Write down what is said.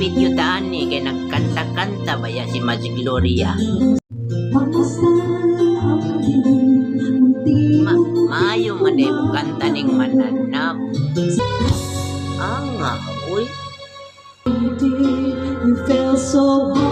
video tani kay nagkanta-kanta ba ya si Magic Gloria. Maayo man ay mo kanta ning mananap. Anga, uy. You felt so hard.